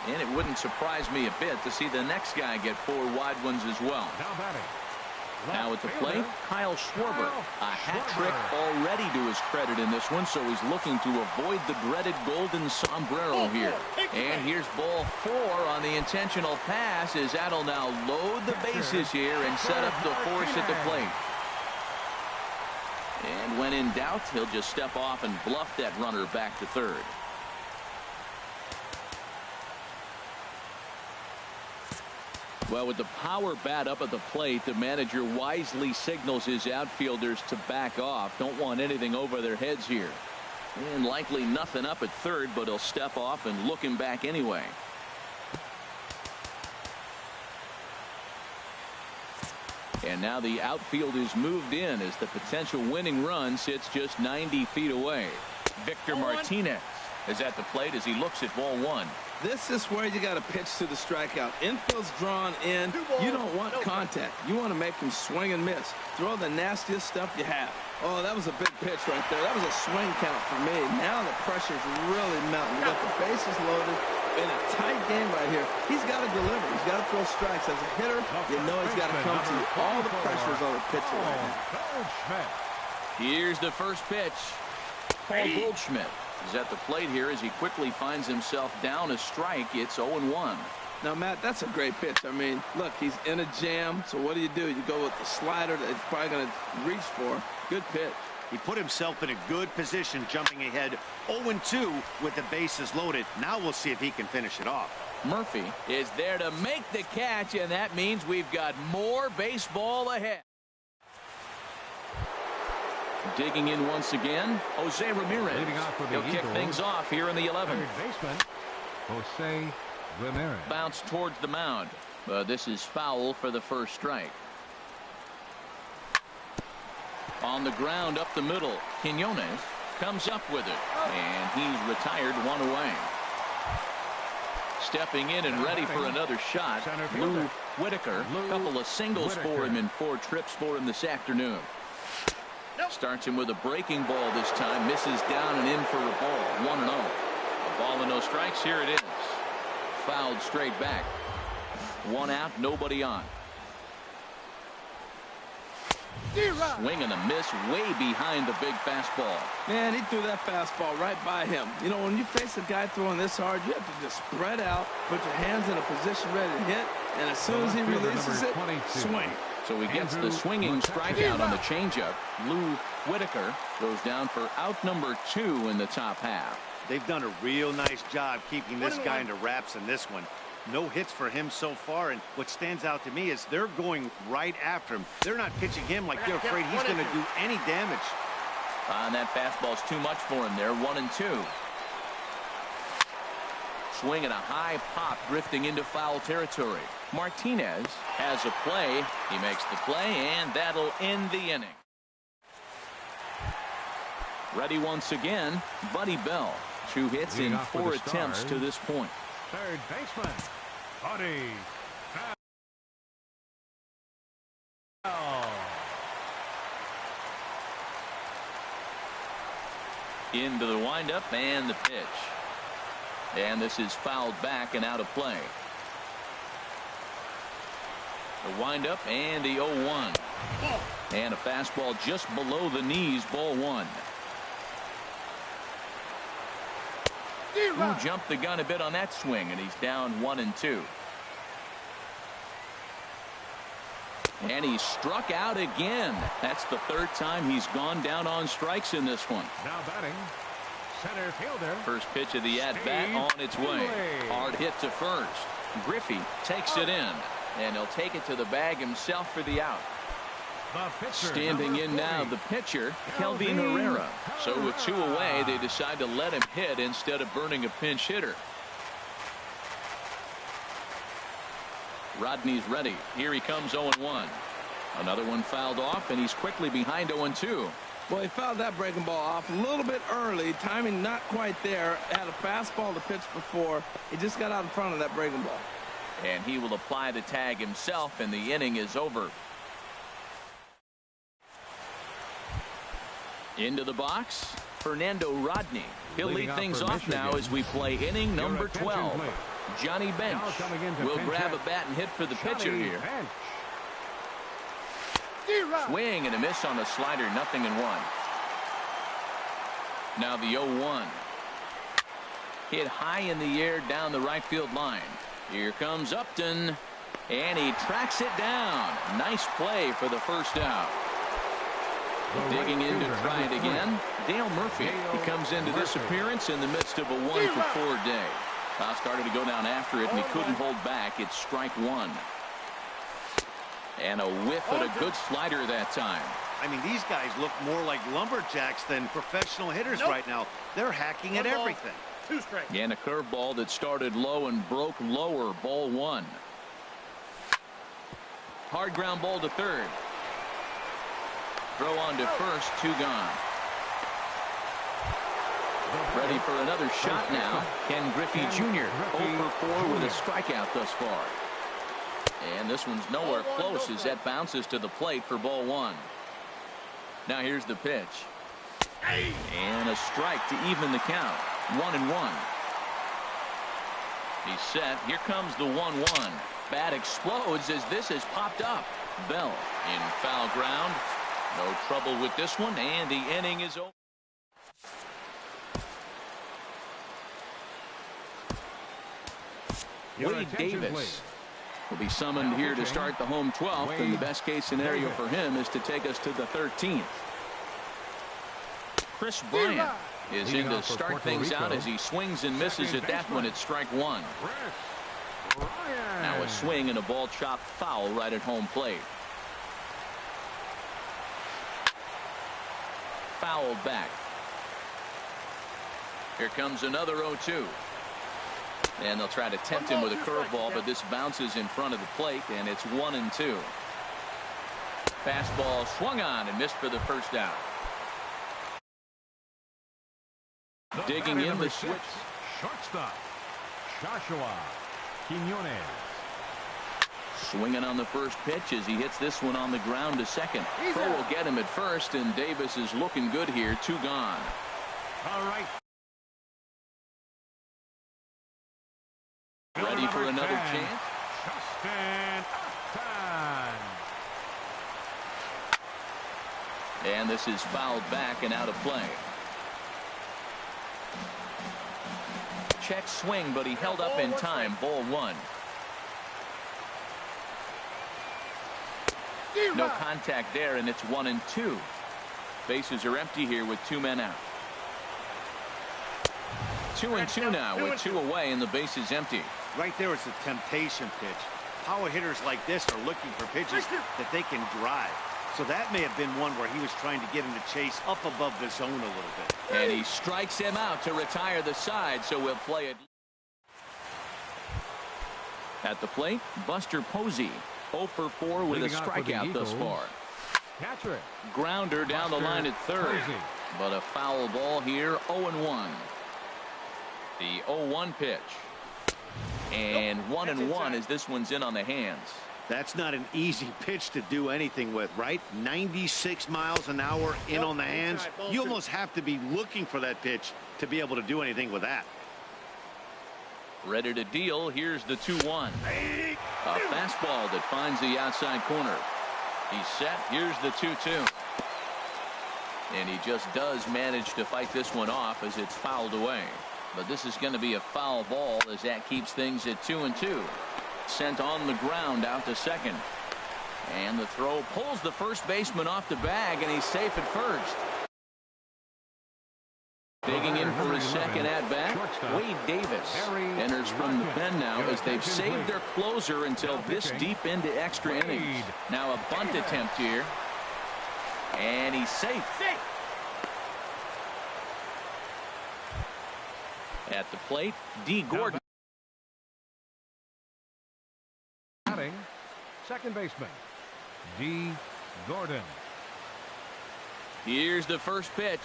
And it wouldn't surprise me a bit to see the next guy get 4 wide ones as well. Now batting. Now at the plate, Kyle Schwarber. A hat trick already to his credit in this one, so he's looking to avoid the dreaded golden sombrero here. And here's ball 4 on the intentional pass, as that'll now load the bases here and set up the force at the plate. And when in doubt, he'll just step off and bluff that runner back to third. Well, with the power bat up at the plate, the manager wisely signals his outfielders to back off. Don't want anything over their heads here. And likely nothing up at third, but he'll step off and look him back anyway. And now the outfield is moved in as the potential winning run sits just 90 feet away. Victor Martinez is at the plate as he looks at ball 1. This is where you got to pitch to the strikeout. Infield's drawn in. You don't want contact. You want to make him swing and miss. Throw the nastiest stuff you have. Oh, that was a big pitch right there. That was a swing count for me. Now the pressure's really mounting. We got the bases loaded in a tight game right here. He's got to deliver. He's got to throw strikes. As a hitter, you know he's got to come to you. All the pressure's on the pitcher right now. Here's the first pitch. Paul Goldschmidt is at the plate here as he quickly finds himself down a strike. It's 0-1. Now, Matt, that's a great pitch. I mean, look, he's in a jam. So what do? You go with the slider that he's probably going to reach for. Good pitch. He put himself in a good position, jumping ahead 0-2 with the bases loaded. Now we'll see if he can finish it off. Murphy is there to make the catch, and that means we've got more baseball ahead. Digging in once again, Jose Ramirez. He'll kick things off here in the 11th. Third baseman, Jose Ramirez. Bounce towards the mound. This is foul for the first strike. On the ground up the middle, Quinones comes up with it, and he's retired 1 away. Stepping in and ready for another shot, Lou Whitaker. A couple of singles for him in 4 trips for him this afternoon. Starts him with a breaking ball this time. Misses down and in for a ball. 1-0. A ball and no strikes. Here it is. Fouled straight back. 1 out, nobody on. Swing and a miss way behind the big fastball. Man, he threw that fastball right by him. You know, when you face a guy throwing this hard, you have to just spread out, put your hands in a position ready to hit, and as soon as he releases it, swing. So he gets the swinging strikeout on the changeup. Lou Whitaker goes down for out number 2 in the top half. They've done a real nice job keeping this guy into wraps in this one. No hits for him so far, and what stands out to me is they're going right after him. They're not pitching him like they're afraid he's going to do any damage. And that fastball's too much for him there. 1-2. Swing and a high pop drifting into foul territory. Martinez has a play. He makes the play, and that'll end the inning. Ready once again, Buddy Bell. 2 hits in 4 attempts to this point. Third baseman, Buddy Bell. Into the windup and the pitch. And this is fouled back and out of play. The windup and the 0-1. And a fastball just below the knees, ball 1. Who jumped the gun a bit on that swing, and he's down 1-2. And he struck out again. That's the 3rd time he's gone down on strikes in this one. Now batting, center fielder. First pitch of the at-bat on its way. Hard hit to first. Griffey takes it in, and he'll take it to the bag himself for the out. Standing in now, the pitcher, Kelvin Herrera. So with 2 away, they decide to let him hit instead of burning a pinch hitter. Rodney's ready. Here he comes, 0-1. Another one fouled off, and he's quickly behind 0-2. Well, he fouled that breaking ball off a little bit early. Timing not quite there. Had a fastball to pitch before. He just got out in front of that breaking ball. And he will apply the tag himself, and the inning is over. Into the box, Fernando Rodney. He'll lead things off now as we play inning number 12. Johnny Bench will grab a bat and hit for the pitcher here. Swing and a miss on the slider, 0-1. Now the 0-1. Hit high in the air down the right field line. Here comes Upton, and he tracks it down. Nice play for the first out. Digging in to try it again, Dale Murphy. He comes into this appearance in the midst of a 1-for-4 day. Foul started to go down after it, and he couldn't hold back. It's strike one. And a whiff at a good slider that time. I mean, these guys look more like lumberjacks than professional hitters right now. They're hacking at everything. 2 strikes. And a curveball that started low and broke lower. Ball 1. Hard ground ball to third. Throw on to first. 2 gone. Ready for another shot now. Ken Griffey Jr. 0-for-4 with a strikeout thus far. And this one's nowhere close as that bounces to the plate for ball 1. Now here's the pitch. And a strike to even the count. 1-1. He's set. Here comes the 1-1. Bat explodes as this has popped up. Bell in foul ground. No trouble with this one, and the inning is over. Wade Davis will be summoned here to start the home 12th, and the best case scenario for him is to take us to the 13th. Chris Bryant is in to start things out as he swings and misses at that one at strike 1. Now a swing and a ball chopped foul right at home plate. Fouled back. Here comes another 0-2. And they'll try to tempt him with a curveball, but this bounces in front of the plate, and it's 1-2. Fastball swung on and missed for the first out. Digging in the switch. Shortstop, Joshua Quinones. Swinging on the first pitch as he hits this one on the ground to second. Throw will get him at first, and Davis is looking good here. 2 gone. All right. Ready for another chance? Justin Upton. And this is fouled back and out of play. Check swing, but he held up in time. Ball 1. No contact there, and it's 1-2. Bases are empty here with 2 men out. 2-2 now with 2 away, and the base is empty. Right there is a temptation pitch. Power hitters like this are looking for pitches that they can drive. So that may have been one where he was trying to get him to chase up above the zone a little bit. And he strikes him out to retire the side, so we'll play it. At the plate, Buster Posey. 0-for-4 with a strikeout thus far. Catcher. Grounder down the line at third. Posey. But a foul ball here. 0-1. The 0-1 pitch. And 1-1 as this one's in on the hands. That's not an easy pitch to do anything with, right? 96 miles an hour in on the hands. You almost have to be looking for that pitch to be able to do anything with that. Ready to deal. Here's the 2-1. A fastball that finds the outside corner. He's set. Here's the 2-2. And he just does manage to fight this one off as it's fouled away. But this is going to be a foul ball as that keeps things at 2-2. Sent on the ground out to second. And the throw pulls the first baseman off the bag, and he's safe at first. Digging in for his second at-bat, Wade Davis enters from the pen now as they've saved their closer until this deep into extra innings. Now a bunt attempt here. And he's safe. At the plate, D. Gordon. Second baseman, D. Gordon. Here's the first pitch.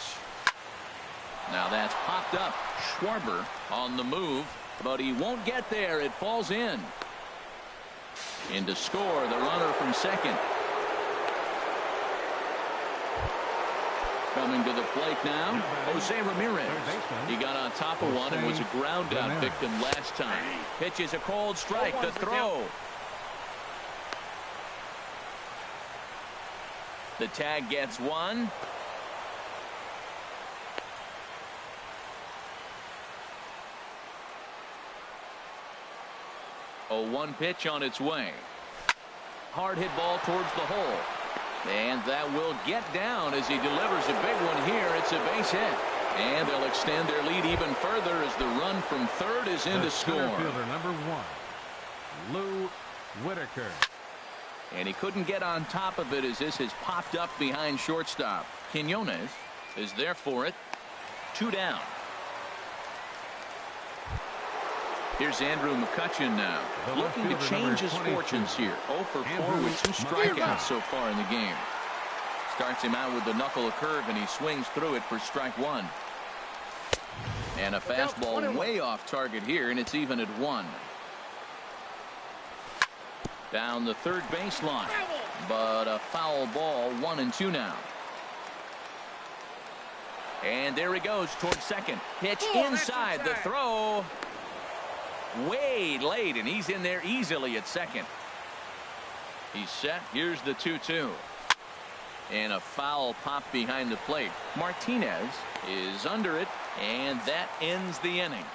Now that's popped up. Schwarber on the move, but he won't get there. It falls in. In to score, the runner from second. Coming to the plate now, Jose Ramirez. He got on top of one and was a ground out victim last time. Pitches a cold strike, the throw. The tag gets one. Oh, one pitch on its way. Hard hit ball towards the hole. And that will get down as he delivers a big one here. It's a base hit. And they'll extend their lead even further as the run from third is in to score. Fielder number 1, Lou Whitaker. And he couldn't get on top of it as this has popped up behind shortstop. Quinones is there for it. 2 down. Here's Andrew McCutchen now, looking to change his fortunes here. 0 for 4 with 2 strikeouts so far in the game. Starts him out with the knuckle curve, and he swings through it for strike 1. And a fastball way off target here, and it's even at 1. Down the third baseline, but a foul ball. 1-2 now. And there he goes towards second. Pitch inside, the throw. Way late, and he's in there easily at second. He's set. Here's the 2-2. And a foul pop behind the plate. Martinez is under it, and that ends the inning.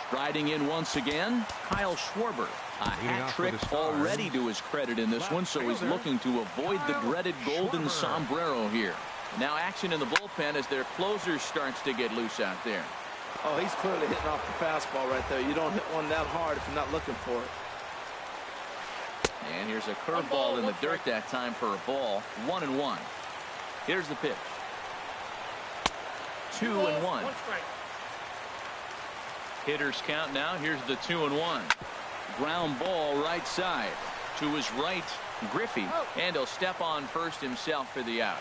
Striding in once again, Kyle Schwarber. A hat trick already to his credit in this one, so he's looking to avoid the dreaded golden sombrero here. Now action in the bullpen as their closer starts to get loose out there. Oh, he's clearly hitting off the fastball right there. You don't hit one that hard if you're not looking for it. And here's a curveball in the dirt that time for a ball. 1-1. Here's the pitch. 2-1. Hitters count now. Here's the 2-1. Ground ball right side. To his right, Griffey. And he'll step on first himself for the out.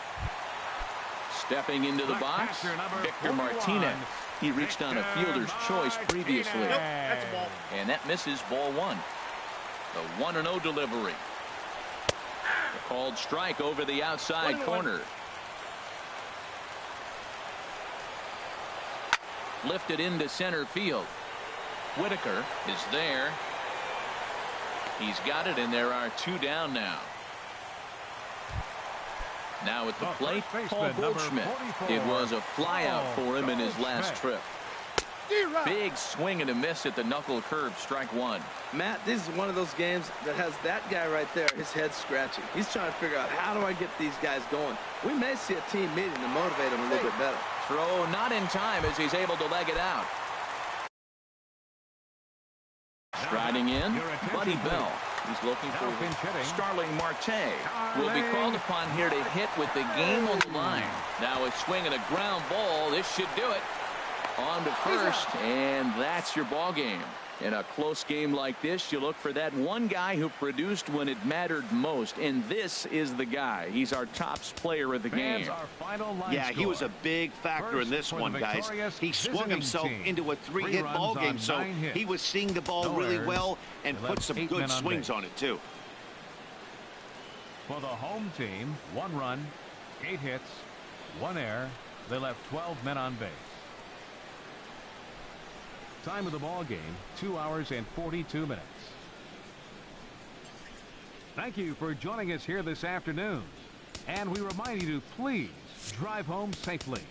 Stepping into the box, Victor Martinez. He reached on a fielder's choice previously. And that misses ball 1. The 1-0 delivery. A called strike over the outside corner. Lifted into center field. Whitaker is there. He's got it, and there are 2 down now. Now at the plate, Paul Goldschmidt. It was a flyout for him in his last trip. Big swing and a miss at the knuckle curve, strike 1. Matt, this is one of those games that has that guy right there, his head scratching. He's trying to figure out, how do I get these guys going? We may see a team meeting to motivate them a little bit better. Throw not in time as he's able to leg it out. Striding in, Buddy Bell. He's looking for Starling Marte. Will be called upon here to hit with the game on the line. Now a swing and a ground ball. This should do it. On to first, and that's your ball game. In a close game like this, you look for that one guy who produced when it mattered most, and this is the guy. He's our tops player of the game. Yeah, he was a big factor in this one, guys. He swung himself into a 3-hit ball game, so he was seeing the ball really well and put some good swings on it, too. For the home team, 1 run, 8 hits, 1 error. They left 12 men on base. Time of the ball game, 2 hours and 42 minutes. Thank you for joining us here this afternoon. And we remind you to please drive home safely.